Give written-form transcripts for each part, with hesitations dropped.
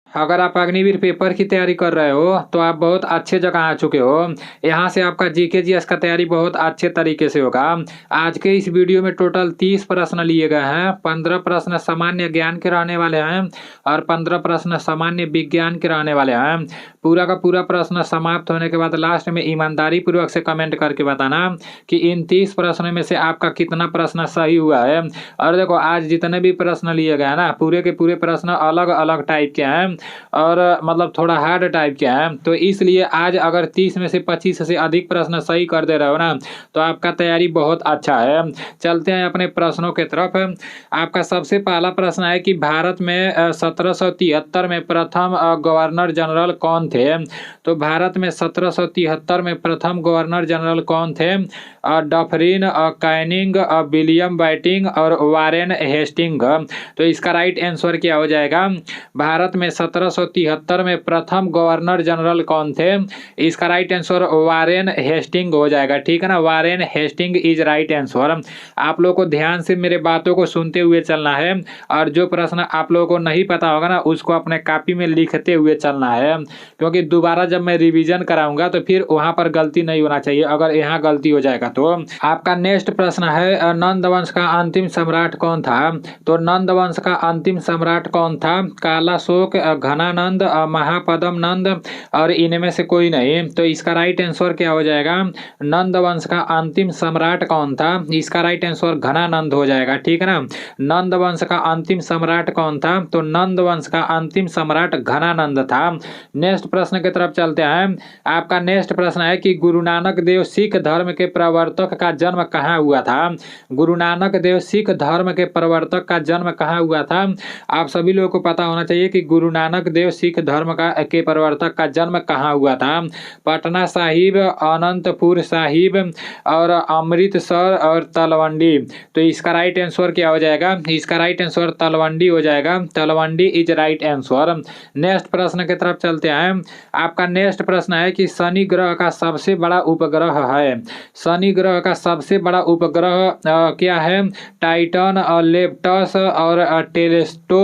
अगर आप अग्निवीर पेपर की तैयारी कर रहे हो तो आप बहुत अच्छे जगह आ चुके हो। यहाँ से आपका जीके जीएस का तैयारी बहुत अच्छे तरीके से होगा। आज के इस वीडियो में टोटल 30 प्रश्न लिए गए हैं। 15 प्रश्न सामान्य ज्ञान के रहने वाले हैं और 15 प्रश्न सामान्य विज्ञान के रहने वाले हैं। पूरा का पूरा प्रश्न समाप्त होने के बाद लास्ट में ईमानदारी पूर्वक से कमेंट करके बताना कि इन 30 प्रश्नों में से आपका कितना प्रश्न सही हुआ है। और देखो, आज जितने भी प्रश्न लिए गए ना, पूरे के पूरे प्रश्न अलग अलग टाइप के हैं और मतलब थोड़ा हार्ड टाइप के हैं। तो इसलिए आज अगर 30 में से 25 से अधिक प्रश्न सही कर दे रहे हो ना, तो आपका तैयारी बहुत अच्छा है। चलते हैं अपने प्रश्नों के तरफ। आपका सबसे पहला प्रश्न है कि भारत में 1773 में प्रथम गवर्नर जनरल कौन थे। तो भारत में 1773 में प्रथम गवर्नर जनरल कौन थे? डफरिन, कैनिंग, विलियम बेंटिंक और वारेन हेस्टिंग। तो इसका राइट आंसर क्या हो जाएगा? भारत में 1773 में प्रथम गवर्नर जनरल कौन थे? इसका राइट आंसर वारेन हेस्टिंग हो जाएगा। ठीक है ना, Warren Hasting is right answer. आप लोगों को ध्यान से मेरे बातों को सुनते हुए चलना है और जो प्रश्न आप लोगों को नहीं पता होगा ना, उसको अपने कॉपी में लिखते हुए चलना है, क्योंकि दोबारा जब मैं रिवीजन कराऊंगा तो फिर वहां पर गलती नहीं होना चाहिए। अगर यहाँ गलती हो जाएगा तो आपका नेक्स्ट प्रश्न है नंद वंश का अंतिम सम्राट कौन था। तो नंद वंश का अंतिम सम्राट कौन था? कालाशोक, घनानंद, महापद्म नंद और इनमें से कोई नहीं। तो इसका राइट आंसर क्या हो जाएगा? नंद वंश का अंतिम सम्राट कौन था? इसका राइट आंसर घनानंद हो जाएगा। ठीक है ना, नंद वंश का अंतिम सम्राट कौन था? तो नंद वंश का अंतिम सम्राट घनानंद था। नेक्स्ट प्रश्न की तरफ चलते हैं। आपका नेक्स्ट प्रश्न है कि गुरु नानक देव सिख धर्म के प्रवर्तक का जन्म कहाँ हुआ था। गुरु नानक देव सिख धर्म के प्रवर्तक का जन्म कहाँ हुआ था? आप सभी लोगों को पता होना चाहिए कि गुरु नानक देव सिख धर्म के प्रवर्तक का जन्म कहाँ हुआ था। पटना साहिब, अनंतपुर साहिब और अमृतसर और तलवंडी। तो इसका राइट आंसर क्या हो जाएगा? इसका राइट आंसर तलवंडी हो जाएगा। Talwandi is right answer. Next प्रश्न की तरफ चलते हैं। आपका नेक्स्ट प्रश्न है कि शनि ग्रह का सबसे बड़ा उपग्रह है। शनि ग्रह का सबसे बड़ा उपग्रह क्या है? टाइटन और लेप्टस और टेलेस्टो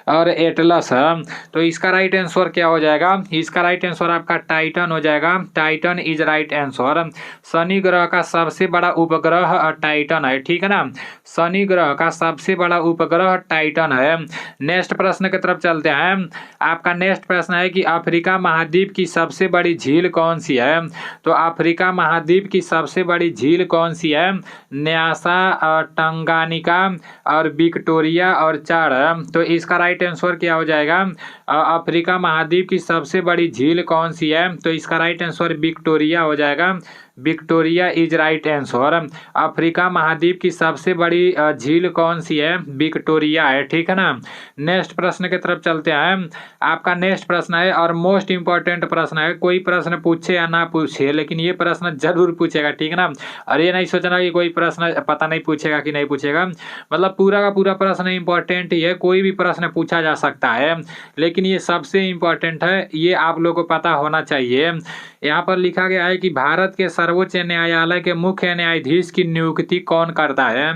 और एटलस है। तो इसका राइट आंसर क्या हो जाएगा? इसका राइट आंसर आपका टाइटन हो जाएगा। Titan is right answer. Shani ग्रह का सबसे बड़ा उपग्रह टाइटन है। ठीक है ना, शनि ग्रह का सबसे बड़ा उपग्रह टाइटन है। नेक्स्ट प्रश्न की तरफ चलते हैं। आपका नेक्स्ट प्रश्न है कि अफ्रीका महाद्वीप की सबसे बड़ी झील कौन सी है। तो अफ्रीका महाद्वीप की सबसे बड़ी झील कौन सी है? न्यासा, टंगानिका और विक्टोरिया और चाड। तो इसका राइट आंसर क्या हो जाएगा? अफ्रीका महाद्वीप की सबसे बड़ी झील कौन सी है? तो इसका राइट आंसर विक्टोरिया हो जाएगा। Victoria is right answer. Africa महाद्वीप की सबसे बड़ी झील कौन सी है? विक्टोरिया है। ठीक है ना, नेक्स्ट प्रश्न की तरफ चलते हैं। आपका नेक्स्ट प्रश्न है और मोस्ट इंपॉर्टेंट प्रश्न है। कोई प्रश्न पूछे या ना पूछे, लेकिन ये प्रश्न जरूर पूछेगा। ठीक है ना, और ये नहीं सोचना कि कोई प्रश्न पता नहीं पूछेगा कि नहीं पूछेगा। मतलब पूरा का पूरा प्रश्न इंपॉर्टेंट ही है। कोई भी प्रश्न पूछा जा सकता है, लेकिन ये सबसे इंपॉर्टेंट है, ये आप लोगों को पता होना चाहिए। यहाँ पर लिखा गया है कि भारत के सर्वोच्च न्यायालय के मुख्य न्यायाधीश की नियुक्ति कौन करता है।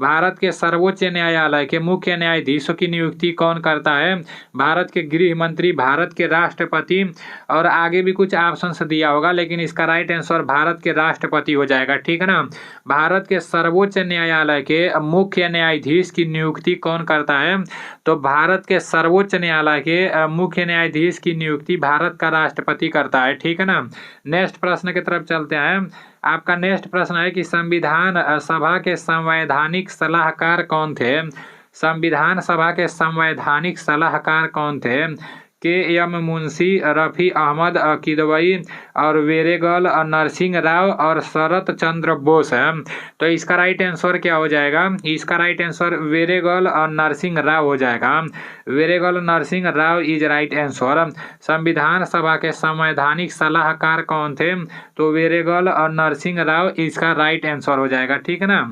भारत के सर्वोच्च न्यायालय के मुख्य न्यायाधीशों की नियुक्ति कौन करता है? भारत के गृह मंत्री, भारत के राष्ट्रपति और आगे भी कुछ ऑप्शंस दिया होगा, लेकिन इसका राइट आंसर भारत के राष्ट्रपति हो जाएगा। ठीक है ना, भारत के सर्वोच्च न्यायालय के मुख्य न्यायाधीश की नियुक्ति कौन करता है? तो भारत के सर्वोच्च न्यायालय के मुख्य न्यायाधीश की नियुक्ति भारत का राष्ट्रपति करता है। ठीक है ना, नेक्स्ट प्रश्न की तरफ चलते हैं। आपका नेक्स्ट प्रश्न है कि संविधान सभा के संवैधानिक सलाहकार कौन थे। संविधान सभा के संवैधानिक सलाहकार कौन थे? के.एम. मुंशी, रफी अहमद किदवई और वेरेगल नरसिंह राव और शरत चंद्र बोस है। तो इसका राइट आंसर क्या हो जाएगा? इसका राइट आंसर वेरेगल नरसिंह राव हो जाएगा। Veregal Narasimha Rao is right answer. संविधान सभा के संवैधानिक सलाहकार कौन थे? तो वेरेगल नरसिंह राव इसका राइट आंसर हो जाएगा। ठीक है ना,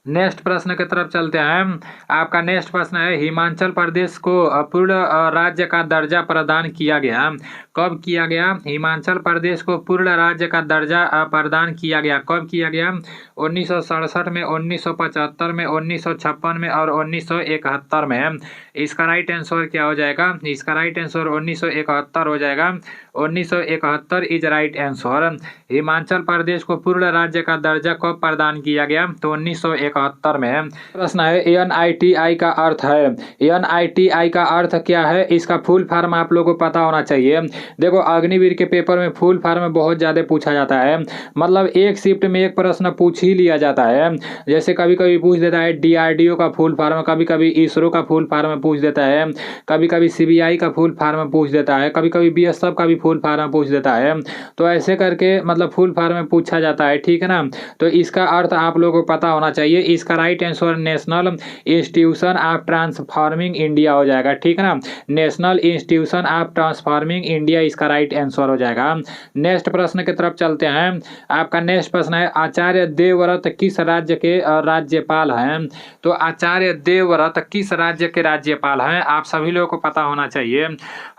नेक्स्ट प्रश्न की तरफ चलते हैं। आपका नेक्स्ट प्रश्न है, हिमाचल प्रदेश को पूर्ण राज्य का दर्जा प्रदान किया गया। कब किया गया? हिमाचल प्रदेश को पूर्ण राज्य का दर्जा प्रदान किया गया। कब किया गया? 1967 में, 1975 में, 1956 में और 1971 में। इसका राइट आंसर क्या हो जाएगा? इसका राइट आंसर 1971 हो जाएगा। 1971 is right answer. Himachal Pradesh को पूर्ण राज्य का दर्जा कब प्रदान किया गया? तो 1971 में। प्रश्न है, NITI का अर्थ है। NITI का अर्थ क्या है? इसका फुल फॉर्म आप लोगों को पता होना चाहिए। देखो, अग्निवीर के पेपर में फुल फॉर्म बहुत ज्यादा पूछा जाता है, मतलब एक शिफ्ट में एक प्रश्न पूछ ही लिया जाता है। जैसे कभी कभी पूछ देता है DRDO का फुल फॉर्म, कभी कभी इसरो का फुल फॉर्म पूछ देता है, कभी कभी CBI का फुल फॉर्म पूछ देता है, कभी कभी BSF का भी फुल फॉर्म पूछ देता है। तो ऐसे करके मतलब फुल फॉर्म पूछा जाता है, ठीक है ना। तो इसका अर्थ आप लोगों को पता होना चाहिए। इसका right answer national institution of transforming India हो जाएगा, ठीक है ना। National institution of transforming India इसका राइट आंसर हो जाएगा। नेक्स्ट प्रश्न की तरफ चलते हैं। आपका नेक्स्ट प्रश्न है, आचार्य देवव्रत किस राज्य के राज्यपाल हैं? तो आचार्य देवव्रत किस राज्य के राज्यपाल हैं? आप सभी लोगों को पता होना चाहिए।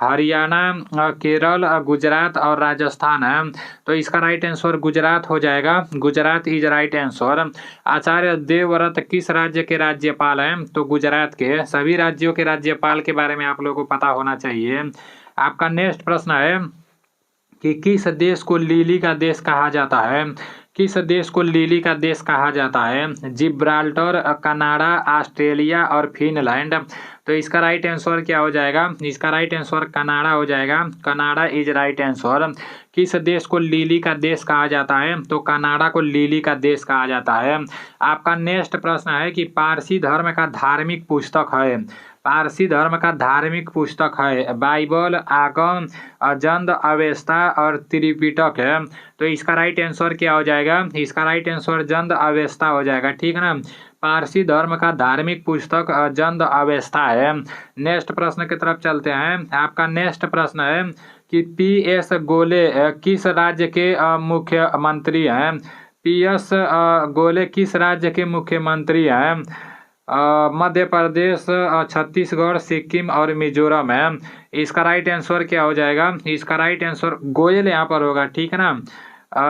हरियाणा, केरल, गुजरात और राजस्थान है। तो इसका राइट आंसर गुजरात हो जाएगा। Gujarat is right answer. Acharya Devvrat किस राज्य के राज्यपाल हैं? तो गुजरात के। सभी राज्यों के राज्यपाल के बारे में आप लोगों को पता होना चाहिए। आपका नेक्स्ट प्रश्न है कि किस देश को लिली का देश कहा जाता है? किस देश को लिली का देश कहा जाता है? जिब्राल्टर, कनाडा, ऑस्ट्रेलिया और फिनलैंड। तो इसका राइट आंसर क्या हो जाएगा? इसका राइट आंसर कनाडा हो जाएगा। Canada is right answer. किस देश को लिली का देश कहा जाता है? तो कनाडा को लिली का देश कहा जाता है। आपका नेक्स्ट प्रश्न है कि पारसी धर्म का धार्मिक पुस्तक है। पारसी धर्म का धार्मिक पुस्तक है बाइबल, आगम, अजंद, अवेस्ता और त्रिपिटक है। तो इसका राइट आंसर क्या हो जाएगा? इसका राइट आंसर जंद अवेस्ता हो जाएगा, ठीक है ना। पारसी धर्म का धार्मिक पुस्तक जंद अवेस्ता है। नेक्स्ट प्रश्न की तरफ चलते हैं। आपका नेक्स्ट प्रश्न है कि PS गोले किस राज्य के मुख्यमंत्री हैं? PS गोले किस राज्य के मुख्यमंत्री हैं? मध्य प्रदेश, छत्तीसगढ़, सिक्किम और मिजोरम है। इसका राइट आंसर क्या हो जाएगा? इसका राइट आंसर गोयल यहाँ पर होगा, ठीक है ना।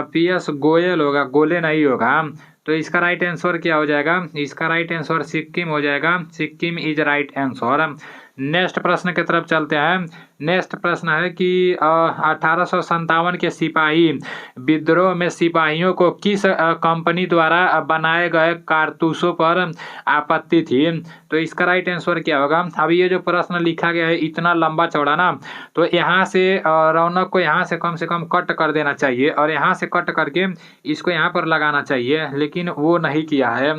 PS गोयल होगा, गोले नहीं होगा। तो इसका राइट आंसर क्या हो जाएगा? इसका राइट आंसर सिक्किम हो जाएगा। Sikkim is right answer. Next प्रश्न की तरफ चलते हैं। नेक्स्ट प्रश्न है कि 1857 के सिपाही विद्रोह में सिपाहियों को किस कंपनी द्वारा बनाए गए कारतूसों पर आपत्ति थी? तो इसका राइट आंसर क्या होगा? अभी ये जो प्रश्न लिखा गया है इतना लंबा चौड़ा ना, तो यहाँ से रौनक को यहाँ से कम कट कर देना चाहिए और यहाँ से कट करके इसको यहाँ पर लगाना चाहिए, लेकिन वो नहीं किया है।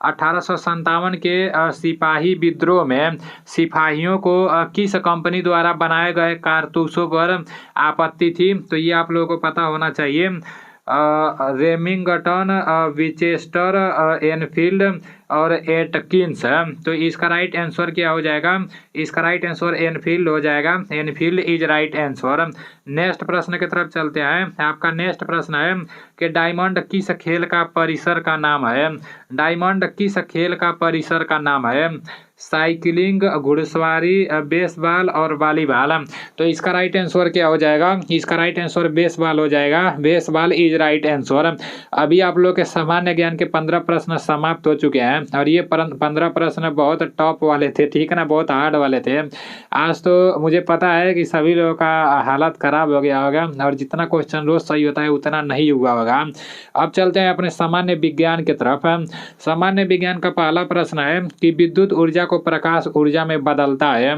1857 के सिपाही विद्रोह में सिपाहियों को किस कंपनी द्वारा बनाए गए कारतूसों पर आपत्ति थी? तो ये आप लोगों को पता होना चाहिए। रेमिंगटन, विचेस्टर, एनफील्ड और एटकिंस है। तो इसका राइट आंसर क्या हो जाएगा? इसका राइट आंसर एनफील्ड हो जाएगा। Enfield is right answer. Next प्रश्न की तरफ चलते हैं। आपका नेक्स्ट प्रश्न है कि डायमंड किस खेल का परिसर का नाम है? डायमंड किस खेल का परिसर का नाम है? साइकिलिंग, घुड़सवारी, बेसबॉल और वॉलीबॉल। तो इसका राइट आंसर क्या हो जाएगा? इसका राइट आंसर बेसबॉल हो जाएगा। Baseball is right answer. अभी आप लोग के सामान्य ज्ञान के 15 प्रश्न समाप्त हो चुके हैं और ये 15 प्रश्न बहुत टॉप वाले थे, ठीक है ना, बहुत हार्ड वाले थे। आज तो मुझे पता है कि सभी लोगों का हालत खराब हो गया होगा और जितना क्वेश्चन रोज सही होता है उतना नहीं हुआ होगा। अब चलते हैं अपने सामान्य विज्ञान की तरफ। सामान्य विज्ञान का पहला प्रश्न है कि विद्युत ऊर्जा को प्रकाश ऊर्जा में बदलता है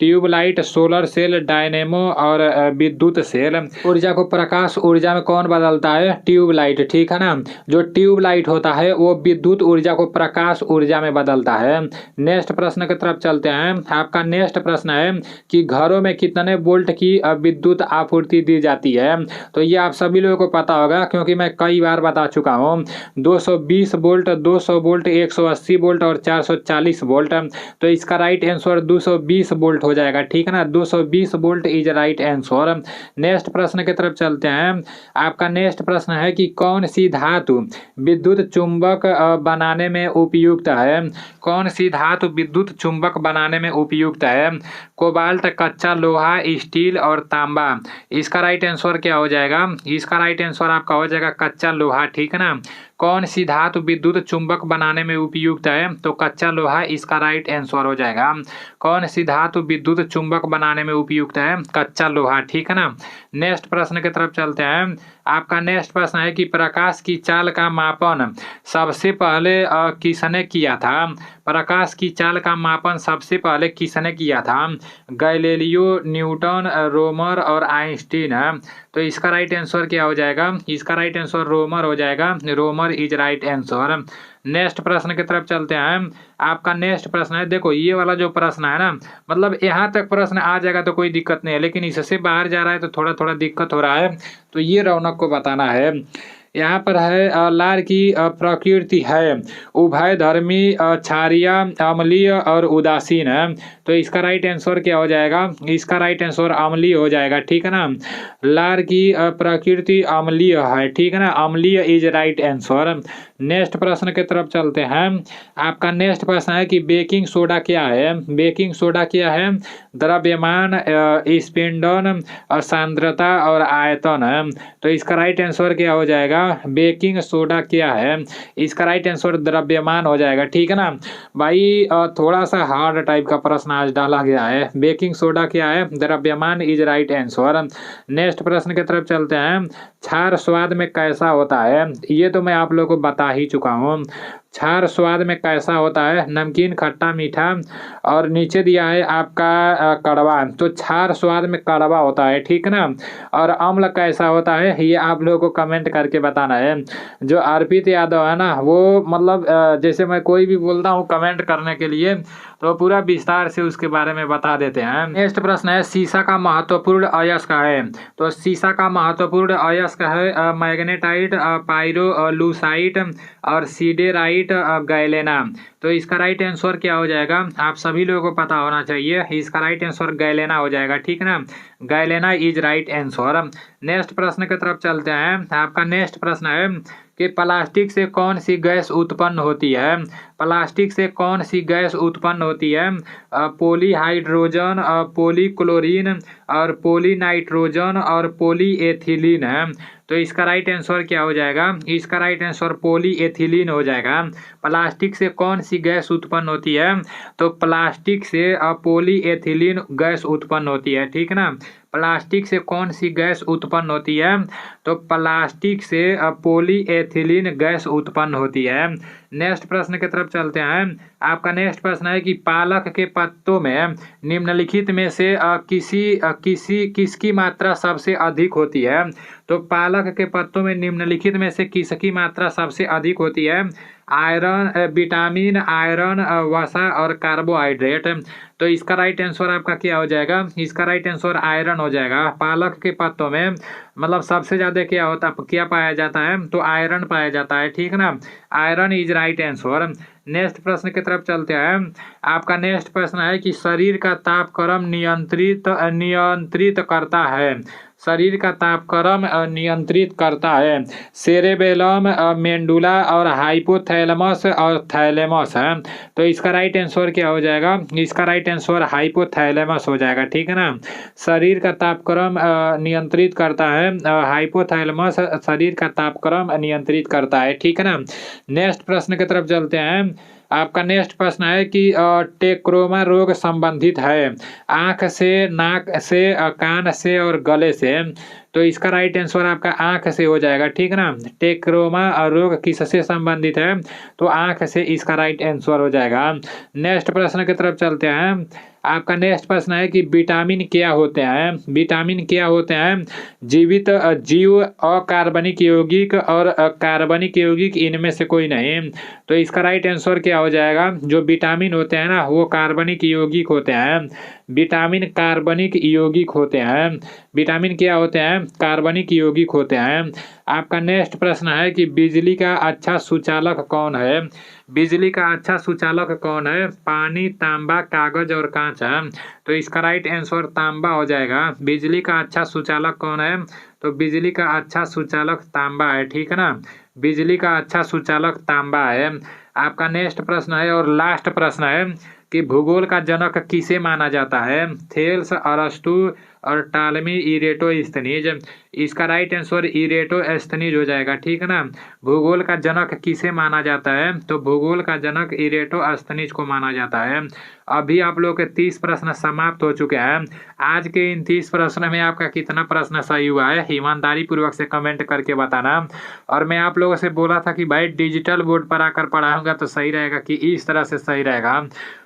ट्यूबलाइट, सोलर सेल, डायनेमो और विद्युत सेल। ऊर्जा को प्रकाश ऊर्जा में कौन बदलता है? ट्यूबलाइट, ठीक है ना। जो ट्यूबलाइट होता है वो विद्युत ऊर्जा को प्रकाश ऊर्जा में बदलता है। नेक्स्ट प्रश्न की तरफ चलते हैं। आपका नेक्स्ट प्रश्न है कि घरों में कितने वोल्ट की विद्युत आपूर्ति दी जाती है? तो ये आप सभी लोगों को पता होगा क्योंकि मैं कई बार बता चुका हूँ। 220 वोल्ट, 200 वोल्ट, 180 वोल्ट और 440 वोल्ट। तो इसका राइट आंसर 220 वोल्ट हो जाएगा, ठीक है ना। 220 volt is right answer. Next प्रश्न की तरफ चलते हैं। आपका नेक्स्ट प्रश्न है कि कौन सी धातु विद्युत चुंबक बनाने में उपयुक्त है? कौन सी धातु विद्युत चुंबक बनाने में उपयुक्त है? कोबाल्ट, कच्चा लोहा, स्टील और तांबा। इसका राइट आंसर क्या हो जाएगा? इसका राइट आंसर आपका हो जाएगा कच्चा लोहा, ठीक है ना। कौन सी धातु विद्युत चुंबक बनाने में उपयुक्त है? तो कच्चा लोहा इसका राइट आंसर हो जाएगा। कौन सी धातु विद्युत चुंबक बनाने में उपयुक्त है? कच्चा लोहा, ठीक है ना। नेक्स्ट प्रश्न की तरफ चलते हैं। आपका नेक्स्ट प्रश्न है कि प्रकाश की चाल का मापन सबसे पहले किसने किया था? प्रकाश की चाल का मापन सबसे पहले किसने किया था? गैलीलियो, न्यूटन, रोमर और आइंस्टीन है। तो इसका राइट आंसर क्या हो जाएगा? इसका राइट आंसर रोमर हो जाएगा। रोमर इज राइट आंसर। नेक्स्ट प्रश्न की तरफ चलते हैं। आपका नेक्स्ट प्रश्न है, देखो ये वाला जो प्रश्न है ना, मतलब यहाँ तक प्रश्न आ जाएगा तो कोई दिक्कत नहीं है, लेकिन इससे बाहर जा रहा है तो थोड़ा थोड़ा दिक्कत हो रहा है। तो ये रौनक को बताना है। यहाँ पर है लार की प्रकृति है उभयधर्मी, क्षारीय, अम्लीय और उदासीन है। तो इसका राइट आंसर क्या हो जाएगा? इसका राइट आंसर अम्लीय हो जाएगा, ठीक है ना। लार की प्रकृति अम्लीय है, ठीक है ना। अम्लीय इज राइट आंसर। नेक्स्ट प्रश्न की तरफ चलते हैं। आपका नेक्स्ट प्रश्न है कि बेकिंग सोडा क्या है? बेकिंग सोडा क्या है? द्रव्यमान, स्पिंडन, सांद्रता और आयतन है। तो इसका राइट आंसर क्या हो जाएगा? बेकिंग सोडा क्या है? इसका राइट आंसर द्रव्यमान हो जाएगा, ठीक है ना। भाई थोड़ा सा हार्ड टाइप का प्रश्न आज डाला गया है। बेकिंग सोडा क्या है? द्रव्यमान इज राइट आंसर। नेक्स्ट प्रश्न की तरफ चलते हैं। क्षार स्वाद में कैसा होता है? ये तो मैं आप लोगों को बता ही चुका हूँ। क्षार स्वाद में कैसा होता है? नमकीन, खट्टा, मीठा और नीचे दिया है आपका कड़वा। तो क्षार स्वाद में कड़वा होता है, ठीक है ना। और अम्ल कैसा होता है ये आप लोगों को कमेंट करके बताना है। जो अर्पित यादव है ना, वो मतलब जैसे मैं कोई भी बोलता हूँ कमेंट करने के लिए तो पूरा विस्तार से उसके बारे में बता देते हैं। नेक्स्ट प्रश्न है, सीसा का महत्वपूर्ण अयस्क है? तो सीसा का महत्वपूर्ण अयस्क है मैग्नेटाइट, पाइरोलूसाइट और सीडेराइट, गैलेना। तो इसका राइट आंसर क्या हो जाएगा? आप सभी लोगों को पता होना चाहिए। इसका राइट आंसर गैलेना हो जाएगा, ठीक है ना। Galena is right answer. Next प्रश्न की तरफ चलते हैं। आपका नेक्स्ट प्रश्न है कि प्लास्टिक से कौन सी गैस उत्पन्न होती है? प्लास्टिक से कौन सी गैस उत्पन्न होती है? पॉलीहाइड्रोजन, पॉलीक्लोरीन और पॉलीनाइट्रोजन और पॉलीएथिलीन है। तो इसका राइट आंसर क्या हो जाएगा? इसका राइट आंसर पॉलीएथिलीन हो जाएगा। प्लास्टिक से कौन सी गैस उत्पन्न होती है? तो प्लास्टिक से पॉलीएथिलीन गैस उत्पन्न होती है, ठीक है ना। प्लास्टिक से कौन सी गैस उत्पन्न होती है? तो प्लास्टिक से पॉलीएथिलीन गैस उत्पन्न होती है। नेक्स्ट प्रश्न की तरफ चलते हैं। आपका नेक्स्ट प्रश्न है कि पालक के पत्तों में निम्नलिखित में से किसकी मात्रा सबसे अधिक होती है? तो पालक के पत्तों में निम्नलिखित में से किसकी मात्रा सबसे अधिक होती है? आयरन, विटामिन, आयरन, वसा और कार्बोहाइड्रेट। तो इसका राइट आंसर आपका क्या हो जाएगा? इसका राइट आंसर आयरन हो जाएगा। पालक के पत्तों में मतलब सबसे ज्यादा क्या पाया जाता है? तो आयरन पाया जाता है, ठीक है ना। Iron is right answer. Next प्रश्न की तरफ चलते हैं। आपका नेक्स्ट प्रश्न है कि शरीर का तापक्रम नियंत्रित करता है? शरीर का तापक्रम नियंत्रित करता है सेरेबेलम, मेंडुला और हाइपोथैलेमस और थैलेमस है। तो इसका राइट आंसर क्या हो जाएगा? इसका राइट आंसर हाइपोथैलेमस हो जाएगा, ठीक है ना। शरीर का तापक्रम नियंत्रित करता है हाइपोथैलेमस, शरीर का तापक्रम नियंत्रित करता है, ठीक है ना। नेक्स्ट प्रश्न की तरफ चलते हैं। आपका नेक्स्ट प्रश्न है कि टेक्रोमा रोग संबंधित है आँख से, नाक से, कान से और गले से। तो इसका राइट आंसर आपका आँख से हो जाएगा, ठीक है ना। टेक्रोमा रोग किससे संबंधित है? तो आँख से इसका राइट आंसर हो जाएगा। नेक्स्ट प्रश्न की तरफ चलते हैं। आपका नेक्स्ट प्रश्न है कि विटामिन क्या होते हैं? विटामिन क्या होते हैं? जीवित जीव, अकार्बनिक यौगिक और कार्बनिक यौगिक, इनमें से कोई नहीं। तो इसका राइट आंसर क्या हो जाएगा? जो विटामिन होते हैं ना वो कार्बनिक यौगिक होते हैं। विटामिन कार्बनिक यौगिक होते हैं। विटामिन क्या होते हैं? कार्बनिक यौगिक होते हैं। आपका नेक्स्ट प्रश्न है कि बिजली का अच्छा सुचालक कौन है? बिजली का अच्छा सुचालक कौन है? पानी, तांबा, कागज और कांच है। तो इसका राइट आंसर तांबा हो जाएगा। बिजली का अच्छा सुचालक कौन है? तो बिजली का अच्छा सुचालक तांबा है, ठीक है ना। बिजली का अच्छा सुचालक तांबा है। आपका नेक्स्ट प्रश्न है और लास्ट प्रश्न है कि भूगोल का जनक किसे माना जाता है? थेल्स, अरस्तु और टालमी, इरेटोस्थनीज। इसका राइट आंसर इरेटोस्थनीज हो जाएगा, ठीक है ना। भूगोल का जनक किसे माना जाता है? तो भूगोल का जनक इरेटोस्थनीज को माना जाता है। अभी आप लोग के 30 प्रश्न समाप्त हो चुके हैं। आज के इन 30 प्रश्न में आपका कितना प्रश्न सही हुआ है ईमानदारी पूर्वक से कमेंट करके बताना। और मैं आप लोगों से बोला था कि भाई डिजिटल बोर्ड पर आकर पढ़ाऊंगा तो सही रहेगा कि इस तरह से सही रहेगा।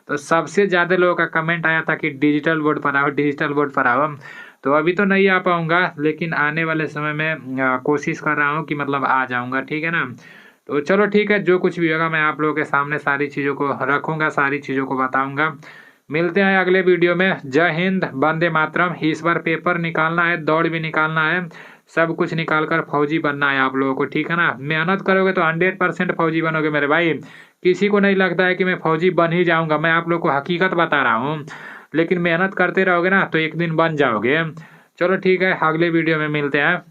तो सबसे ज़्यादा लोगों का कमेंट आया था कि डिजिटल बोर्ड पर आओ, डिजिटल बोर्ड पर आओ। तो अभी तो नहीं आ पाऊंगा, लेकिन आने वाले समय में कोशिश कर रहा हूँ कि मतलब आ जाऊंगा, ठीक है ना। तो चलो ठीक है, जो कुछ भी होगा मैं आप लोगों के सामने सारी चीज़ों को रखूंगा, सारी चीज़ों को बताऊंगा। मिलते हैं अगले वीडियो में। जय हिंद, वंदे मातरम। इस बार पेपर निकालना है, दौड़ भी निकालना है, सब कुछ निकाल कर फौजी बनना है आप लोगों को, ठीक है ना। मेहनत करोगे तो 100% फौजी बनोगे मेरे भाई। किसी को नहीं लगता है कि मैं फौजी बन ही जाऊंगा, मैं आप लोग को हकीकत बता रहा हूँ। लेकिन मेहनत करते रहोगे ना तो एक दिन बन जाओगे। चलो ठीक है, अगले वीडियो में मिलते हैं।